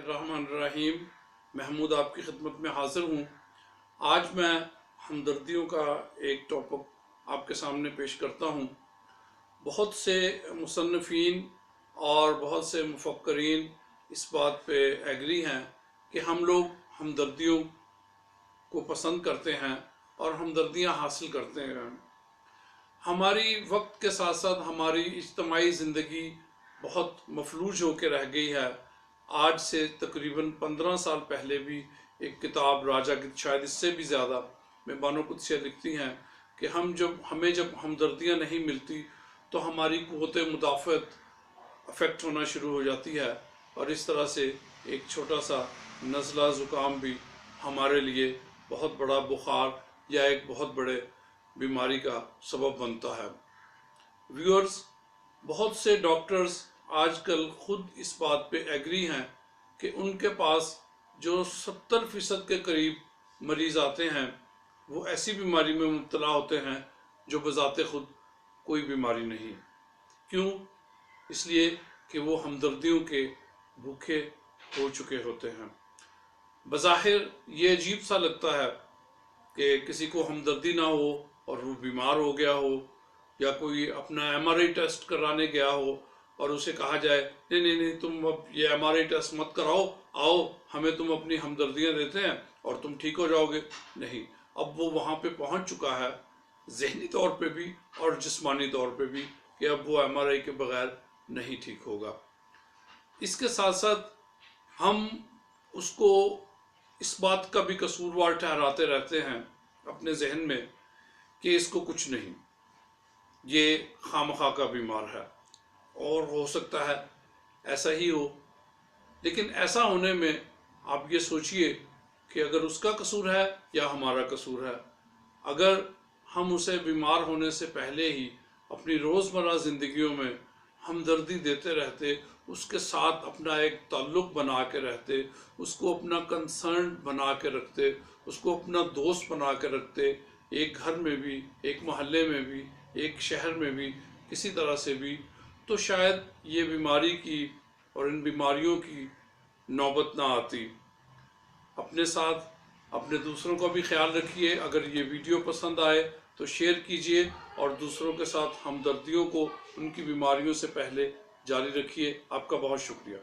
बिस्मिल्लाहिर्रहमानिर्रहीम। महमूद आपकी खिदमत में हाज़िर हूँ। आज मैं हमदर्दियों का एक टॉपिक आपके सामने पेश करता हूँ। बहुत से मुसन्निफ़ीन और बहुत से मुफ़क्किरीन इस बात पे एग्री हैं कि हम लोग हमदर्दियों को पसंद करते हैं और हमदर्दियाँ हासिल करते हैं। हमारी वक्त के साथ साथ हमारी इज्तिमाई ज़िंदगी बहुत मफलूज होकर रह गई है। आज से तकरीबन 15 साल पहले भी एक किताब राजा की, शायद इससे भी ज़्यादा, में बानो कुद्सिया लिखती हैं कि हमें जब हमदर्दियाँ नहीं मिलती तो हमारी क़ुव्वत मुदाफ़अत अफेक्ट होना शुरू हो जाती है, और इस तरह से एक छोटा सा नज़ला ज़ुकाम भी हमारे लिए बहुत बड़ा बुखार या एक बहुत बड़े बीमारी का सबब बनता है। व्यूअर्स, बहुत से डॉक्टर्स आजकल ख़ुद इस बात पे एग्री हैं कि उनके पास जो 70% के करीब मरीज़ आते हैं वो ऐसी बीमारी में मुब्तला होते हैं जो बज़ाते ख़ुद कोई बीमारी नहीं। क्यों? इसलिए कि वो हमदर्दियों के भूखे हो चुके होते हैं। बज़ाहिर ये अजीब सा लगता है कि किसी को हमदर्दी ना हो और वो बीमार हो गया हो, या कोई अपना MRI टेस्ट कराने गया हो और उसे कहा जाए नहीं नहीं नहीं, तुम अब ये MRI टेस्ट मत कराओ, आओ हमें तुम अपनी हमदर्दियाँ देते हैं और तुम ठीक हो जाओगे। नहीं, अब वो वहाँ पे पहुँच चुका है ज़हनी तौर पे भी और जिस्मानी तौर पे भी कि अब वो MRI के बग़ैर नहीं ठीक होगा। इसके साथ साथ हम उसको इस बात का भी कसूरवार ठहराते रहते हैं अपने जहन में कि इसको कुछ नहीं, ये खामखा का बीमार है, और हो सकता है ऐसा ही हो। लेकिन ऐसा होने में आप ये सोचिए कि अगर उसका कसूर है या हमारा कसूर है। अगर हम उसे बीमार होने से पहले ही अपनी रोज़मर्रा ज़िंदगियों में हमदर्दी देते रहते, उसके साथ अपना एक ताल्लुक़ बना के रहते, उसको अपना कंसर्न बना के रखते, उसको अपना दोस्त बना के रखते, एक घर में भी, एक मोहल्ले में भी, एक शहर में भी, किसी तरह से भी, तो शायद ये बीमारी की और इन बीमारियों की नौबत ना आती। अपने साथ अपने दूसरों का भी ख्याल रखिए। अगर ये वीडियो पसंद आए तो शेयर कीजिए और दूसरों के साथ हमदर्दियों को उनकी बीमारियों से पहले जारी रखिए। आपका बहुत शुक्रिया।